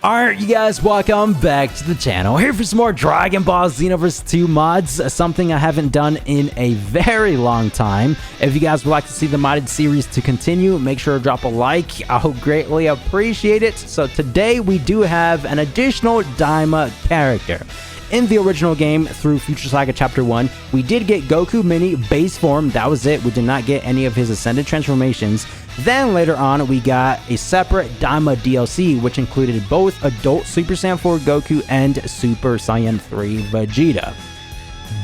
Alright, you guys, welcome back to the channel. Here for some more Dragon Ball Xenoverse 2 mods, something I haven't done in a very long time. If you guys would like to see the modded series to continue, make sure to drop a like. I would greatly appreciate it. So today we do have an additional Daima character. In the original game, through Future Saga Chapter 1, we did get Goku Mini base form. That was it. We did not get any of his Ascended transformations. Then later on, we got a separate Daima DLC, which included both adult Super Saiyan 4 Goku and Super Saiyan 3 Vegeta.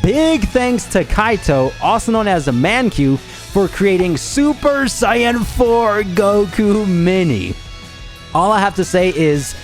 Big thanks to Kaito, also known as the Mankyu, for creating Super Saiyan 4 Goku Mini. All I have to say is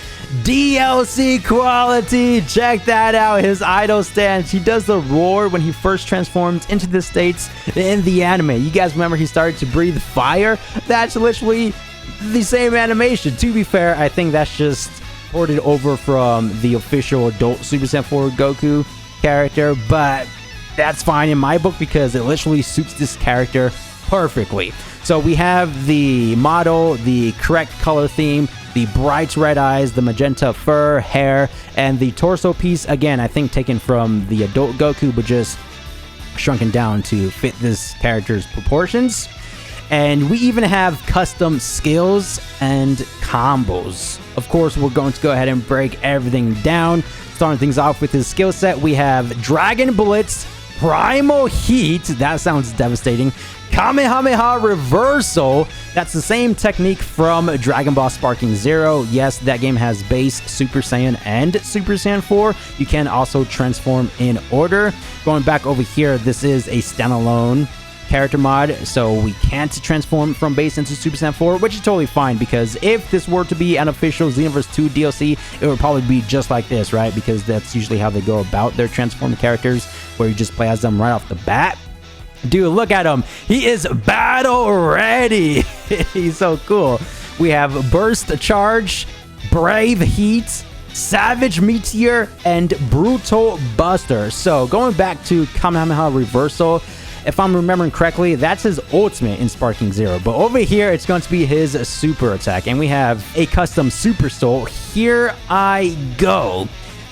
DLC quality. Check that out. His idol stance. He does the roar when he first transforms into the states in the anime. You guys remember he started to breathe fire? That's literally the same animation. To be fair, I think that's just ported over from the official adult Super Saiyan 4 Goku character, but that's fine in my book because it literally suits this character perfectly. So we have the model, the correct color theme, the bright red eyes, the magenta fur, hair, and the torso piece, again, I think taken from the adult Goku, but just shrunken down to fit this character's proportions. And we even have custom skills and combos. Of course, we're going to go ahead and break everything down. Starting things off with his skill set, we have Dragon Blitz, Primal Heat, that sounds devastating, Kamehameha Reversal, that's the same technique from Dragon Ball Sparking Zero. Yes, that game has base Super Saiyan and Super Saiyan 4. You can also transform in order. Going back over here, this is a standalone character mod, so we can't transform from base into Super Saiyan 4, which is totally fine, because if this were to be an official Xenoverse 2 DLC, it would probably be just like this, right? Because that's usually how they go about their transformed characters, where you just play as them right off the bat. Dude, look at him. He is battle ready. He's so cool. We have Burst Charge, Brave Heat, Savage Meteor, and Brutal Buster. So going back to Kamehameha Reversal, if I'm remembering correctly, that's his ultimate in Sparking Zero. But over here, it's going to be his super attack. And we have a custom Super Soul. Here I go.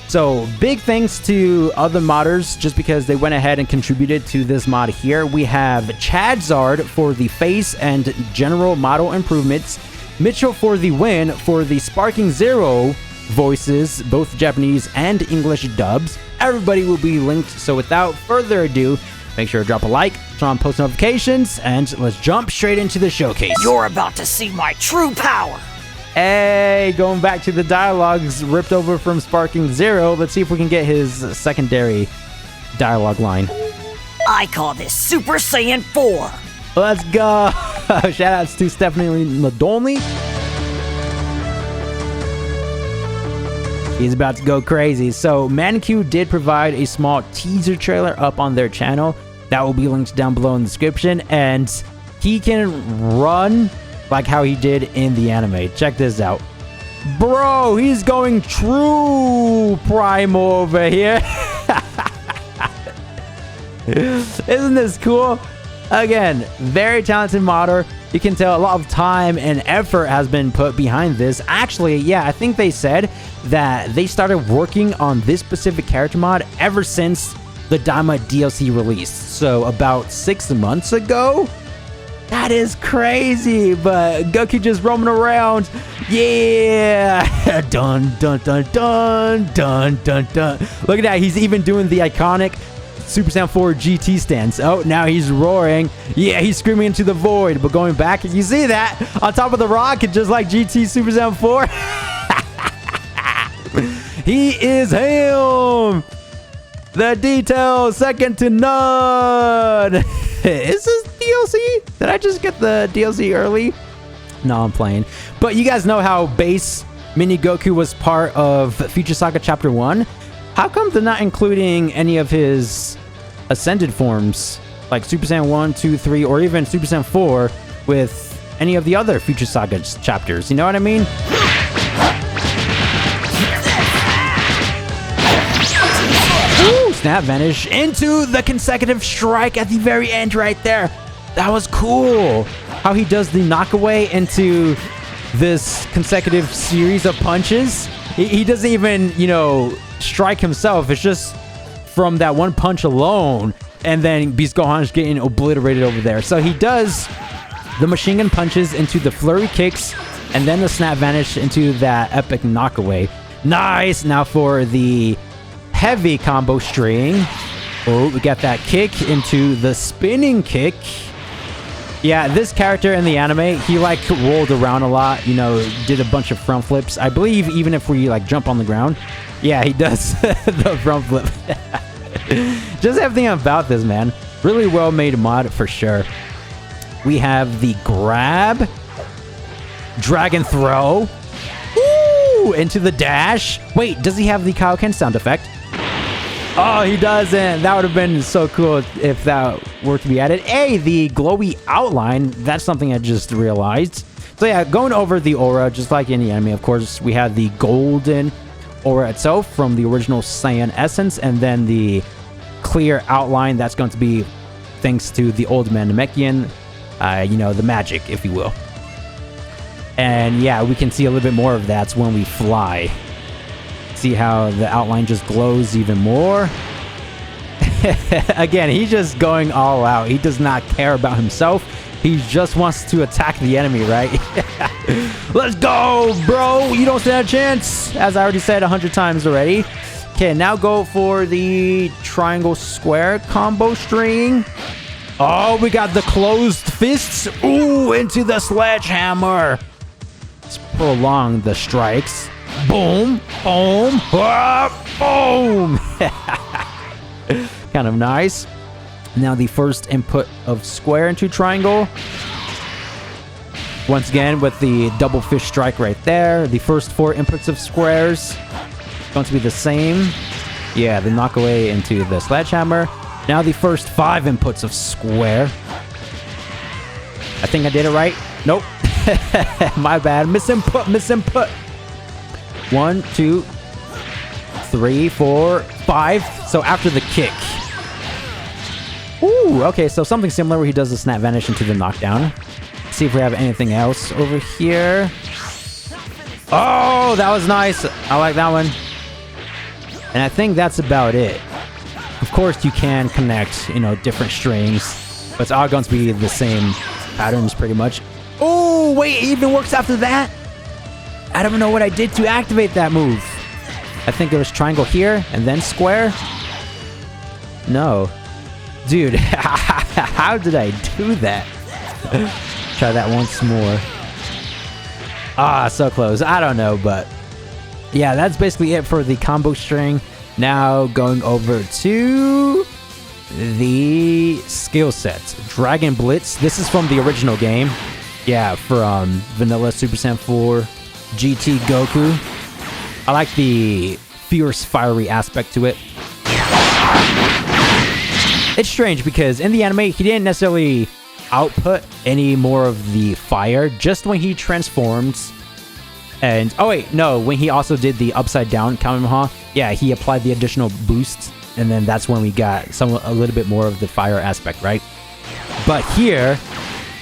So big thanks to other modders just because they went ahead and contributed to this mod here. We have Chadizard for the face and general model improvements, Mitchell for the win for the Sparking Zero voices, both Japanese and English dubs. Everybody will be linked, so without further ado, make sure to drop a like, turn on post notifications, and let's jump straight into the showcase. You're about to see my true power! Hey, going back to the dialogues ripped over from Sparking Zero, let's see if we can get his secondary dialogue line. I call this Super Saiyan 4. Let's go. Shoutouts to Stephanie Nadolny. He's about to go crazy. So Mankyu did provide a small teaser trailer up on their channel. That will be linked down below in the description. And he can run like how he did in the anime. Check this out. Bro, he's going true primal over here. Isn't this cool? Again, very talented modder. You can tell a lot of time and effort has been put behind this. Actually, yeah, I think they said that they started working on this specific character mod ever since the Daima DLC released. So about 6 months ago. That is crazy, but Goku just roaming around. Yeah. Dun, dun, dun, dun, dun, dun, dun. Look at that. He's even doing the iconic Super Saiyan 4 GT stance. Oh, now he's roaring. Yeah, he's screaming into the void. But going back, you see that on top of the rocket, just like GT Super Saiyan 4. He is him. The detail, second to none. Is this DLC? Did I just get the DLC early? No, I'm playing. But you guys know how base Mini Goku was part of Future Saga Chapter 1? How come they're not including any of his Ascended forms, like Super Saiyan 1, 2, 3, or even Super Saiyan 4 with any of the other Future Saga chapters? You know what I mean? Ooh, snap vanish into the consecutive strike at the very end right there. That was cool. How he does the knockaway into this consecutive series of punches. he doesn't even, you know, strike himself. It's just from that one punch alone. And then Beast Gohan is getting obliterated over there. So he does the machine gun punches into the flurry kicks. And then the snap vanish into that epic knockaway. Nice. Now for the heavy combo string. Oh, we got that kick into the spinning kick. Yeah, this character in the anime, he like rolled around a lot, you know, did a bunch of front flips. I believe even if we like jump on the ground, yeah, he does the front flip. Just everything about this, man. Really well made mod for sure. We have the grab, dragon throw, ooh, into the dash. Wait, does he have the Kaioken sound effect? Oh, he doesn't. That would have been so cool if that were to be added. Hey, the glowy outline. That's something I just realized. So yeah, going over the aura, just like in the anime, of course, we have the golden aura itself from the original Saiyan essence, and then the clear outline. That's going to be thanks to the old man Namekian, you know, the magic, if you will. And yeah, we can see a little bit more of that when we fly. See how the outline just glows even more. Again, he's just going all out. He does not care about himself. He just wants to attack the enemy, right? Let's go, bro. You don't stand a chance. As I already said 100 times already. Okay, now go for the triangle square combo string. Oh, we got the closed fists. Ooh, into the sledgehammer. Let's prolong the strikes. Boom, boom, boom. Kind of nice. Now the first input of square into triangle. Once again with the double fish strike right there. The first 4 inputs of squares going to be the same. Yeah, the knockaway into the sledgehammer. Now the first 5 inputs of square. I think I did it right. Nope. My bad. Misinput. 1, 2, 3, 4, 5. So after the kick. Ooh, okay, so something similar where he does the snap vanish into the knockdown. See if we have anything else over here. Oh, that was nice. I like that one. And I think that's about it. Of course, you can connect, you know, different strings, but it's all going to be the same patterns pretty much. Oh, wait, it even works after that? I don't know what I did to activate that move. I think it was triangle here and then square. No. Dude, how did I do that? Try that once more. Ah, so close. I don't know, but yeah, that's basically it for the combo string. Now going over to the skill set. Dragon Blitz. This is from the original game. Yeah, from Vanilla Super Saiyan 4 GT Goku. I like the fierce, fiery aspect to it. It's strange because in the anime, he didn't necessarily output any more of the fire, just when he transformed. And, oh wait, no, when he also did the upside down Kamehameha, yeah, he applied the additional boost, and then that's when we got a little bit more of the fire aspect, right? But here,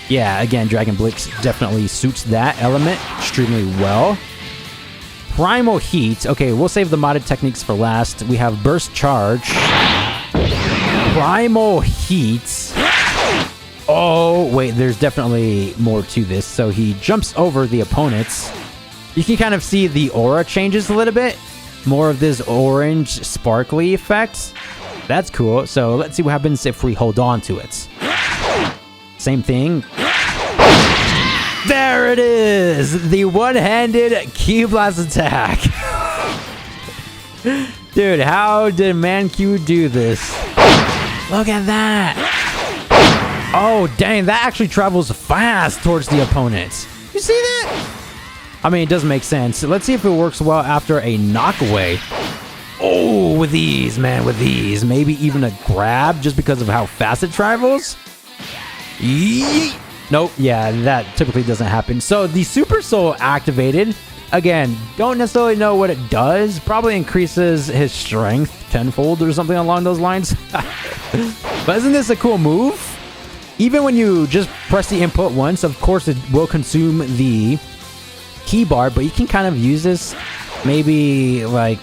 yeah, again, Dragon Blitz definitely suits that element extremely well. Primal Heat. Okay, we'll save the modded techniques for last. We have Burst Charge. Primal Heat. Oh, wait, there's definitely more to this. So he jumps over the opponents. You can kind of see the aura changes a little bit. More of this orange sparkly effect. That's cool. So let's see what happens if we hold on to it. Same thing. There it is! The one-handed Ki Blast attack. Dude, how did Manq do this? Look at that! Oh, dang, that actually travels fast towards the opponents. You see that? I mean, it does make sense. Let's see if it works well after a knockaway. Oh, with these, man, with these. Maybe even a grab just because of how fast it travels. Yeet. Nope, yeah, that typically doesn't happen. So the Super Soul activated. Again, don't necessarily know what it does. Probably increases his strength tenfold or something along those lines. But isn't this a cool move? Even when you just press the input once, of course it will consume the key bar, but you can kind of use this maybe like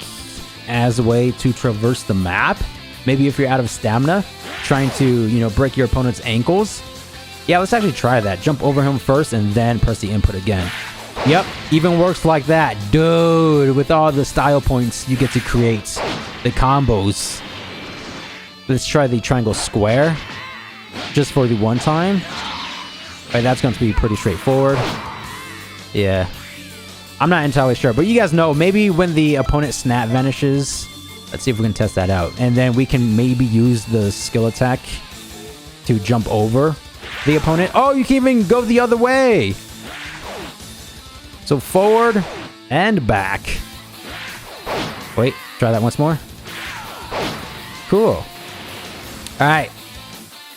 as a way to traverse the map. Maybe if you're out of stamina, trying to, you know, break your opponent's ankles. Yeah, let's actually try that. Jump over him first and then press the input again. Yep, even works like that. Dude, with all the style points you get to create, the combos. Let's try the triangle square, just for the one time. All right, that's going to be pretty straightforward. Yeah. I'm not entirely sure, but you guys know, maybe when the opponent snap vanishes, let's see if we can test that out. And then we can maybe use the skill attack to jump over the opponent. Oh, you can even go the other way. So forward and back. Wait, try that once more. Cool. All right.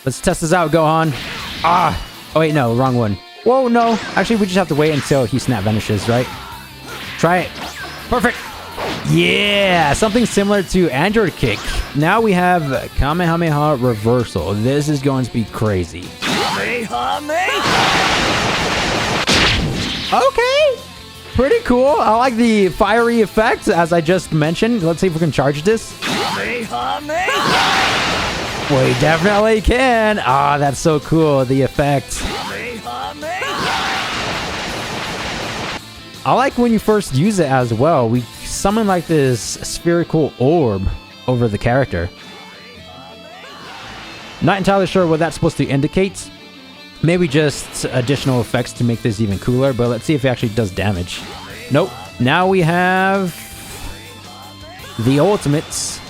Let's test this out, Gohan. Ah. Oh, wait, no, wrong one. Whoa, no. Actually, we just have to wait until he snap vanishes, right? Try it. Perfect. Yeah, something similar to Android Kick. Now we have Kamehameha Reversal. This is going to be crazy. Okay. Pretty cool. I like the fiery effect, as I just mentioned. Let's see if we can charge this. We definitely can. Ah, that's so cool. The effect. I like when you first use it as well. We summon like this spherical orb over the character. Not entirely sure what that's supposed to indicate. Maybe just additional effects to make this even cooler, but let's see if it actually does damage. Nope. Now we have the ultimates.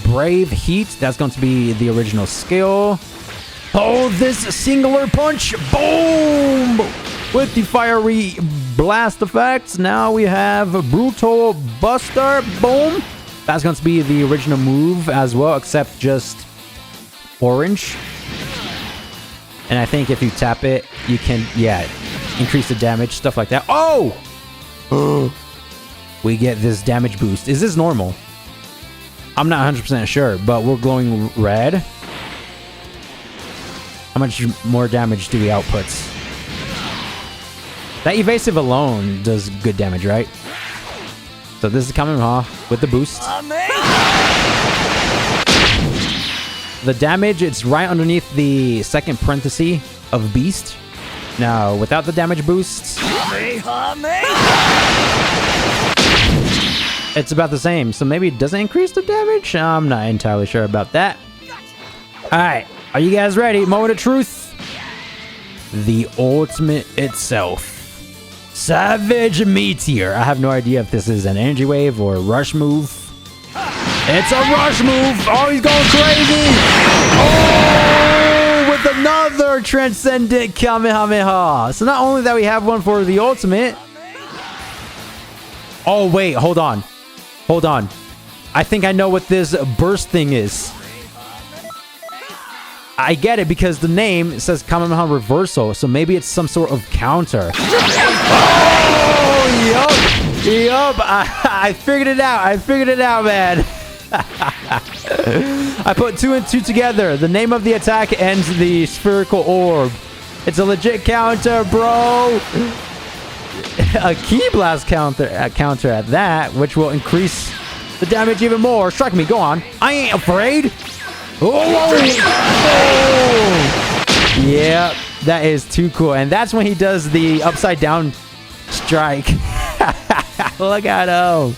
Brave Heat. That's going to be the original skill. Oh, this singular punch. Boom! With the fiery blast effects. Now we have Brutal Buster. Boom! That's going to be the original move as well, except just orange. And I think if you tap it, you can, yeah, increase the damage, stuff like that. Oh! We get this damage boost. Is this normal? I'm not 100% sure, but we're glowing red. How much more damage do we output? That evasive alone does good damage, right? So this is Kamehameha with the boost. The damage, it's right underneath the second parenthesis of Beast. Now, without the damage boost, it's about the same. So maybe it doesn't increase the damage? I'm not entirely sure about that. Alright, are you guys ready? Moment of truth. The ultimate itself. Savage Meteor. I have no idea if this is an energy wave or a rush move. It's a rush move. Oh, he's going crazy. Oh, with another transcendent Kamehameha. So not only that we have one for the ultimate. Oh, wait. Hold on. Hold on. I think I know what this burst thing is. I get it because the name says Kamehameha Reversal. So maybe it's some sort of counter. Oh, yup. Yup. I figured it out. I figured it out, man. I put 2 and 2 together. The name of the attack and the spherical orb. It's a legit counter, bro. A Ki Blast counter at that, which will increase the damage even more. Strike me, go on. I ain't afraid. Oh! Yeah, that is too cool. And that's when he does the upside down strike. Look at him.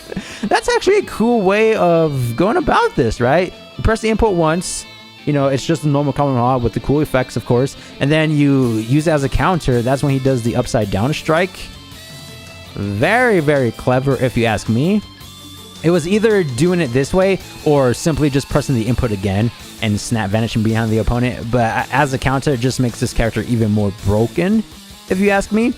That's actually a cool way of going about this, right? You press the input once. You know, it's just a normal Kamehameha with the cool effects, of course. And then you use it as a counter. That's when he does the upside down strike. Very, very clever, if you ask me. It was either doing it this way or simply just pressing the input again and snap vanishing behind the opponent. But as a counter, it just makes this character even more broken, if you ask me.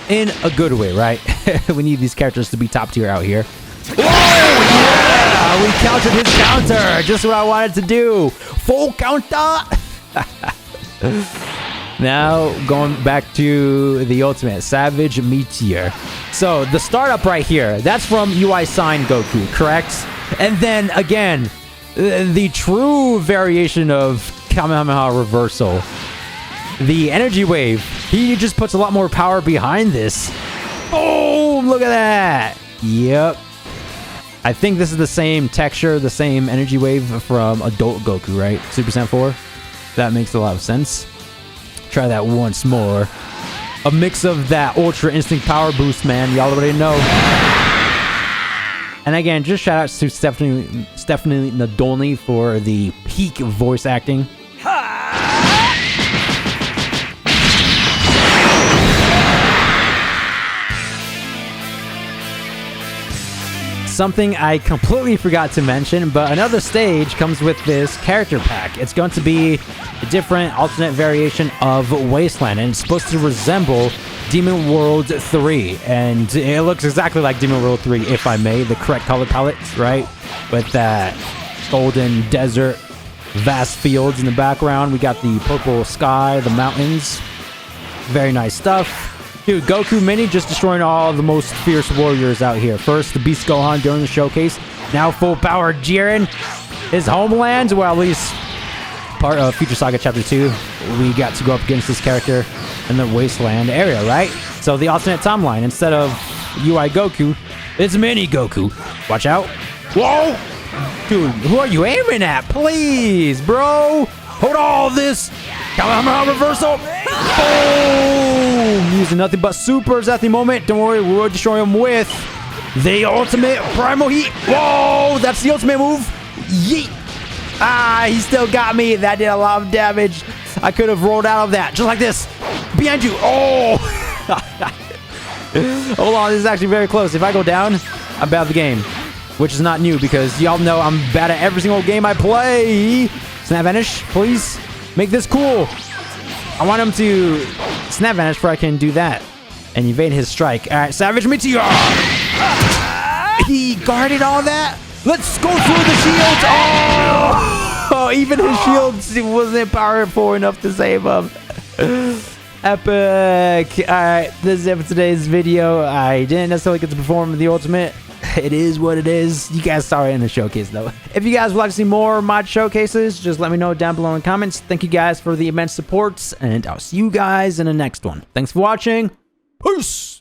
In a good way, right? We need these characters to be top tier out here. Whoa! Yeah! We countered his counter! Just what I wanted to do! Full counter! Now, going back to the ultimate, Savage Meteor. So, the startup right here, that's from UI Sign Goku, correct? And then, again, the true variation of Kamehameha Reversal. The energy wave. He just puts a lot more power behind this. Boom! Look at that. Yep. I think this is the same texture, the same energy wave from Adult Goku, right? Super Saiyan 4. That makes a lot of sense. Try that once more. A mix of that Ultra Instinct Power Boost, man. Y'all already know. And again, just shout outs to Stephanie Nadolny for the peak voice acting. Something I completely forgot to mention, but another stage comes with this character pack. It's going to be a different alternate variation of Wasteland, and it's supposed to resemble Demon World 3, and it looks exactly like Demon World 3, if I may, the correct color palette, right? With that golden desert, vast fields in the background. We got the purple sky, the mountains. Very nice stuff. Dude, Goku Mini just destroying all the most fierce warriors out here. First, the Beast Gohan during the showcase. Now, full power Jiren. His homeland, well, at least part of Future Saga Chapter 2. We got to go up against this character in the Wasteland area, right? So, the alternate timeline. Instead of UI Goku, it's Mini Goku. Watch out. Whoa! Dude, who are you aiming at? Please, bro. Hold all this. Kamehameha reversal. Boom! Using nothing but supers at the moment. Don't worry, we'll destroy him with the ultimate primal heat. Whoa! That's the ultimate move. Yeet! Ah, he still got me. That did a lot of damage. I could have rolled out of that. Just like this. Behind you. Oh! Hold on, this is actually very close. If I go down, I'm bad at the game. Which is not new because y'all know I'm bad at every single game I play. Snap Vanish, please. Make this cool. I want him to Snap Vanish before I can do that and evade his strike. All right, Savage Meteor. He guarded all that. Let's go through the shields. Oh, even his shields wasn't powerful enough to save him. Epic. All right, this is it for today's video. I didn't necessarily get to perform the ultimate. It is what it is. You guys saw it in the showcase, though. If you guys would like to see more mod showcases, just let me know down below in the comments. Thank you guys for the immense support, and I'll see you guys in the next one. Thanks for watching. Peace!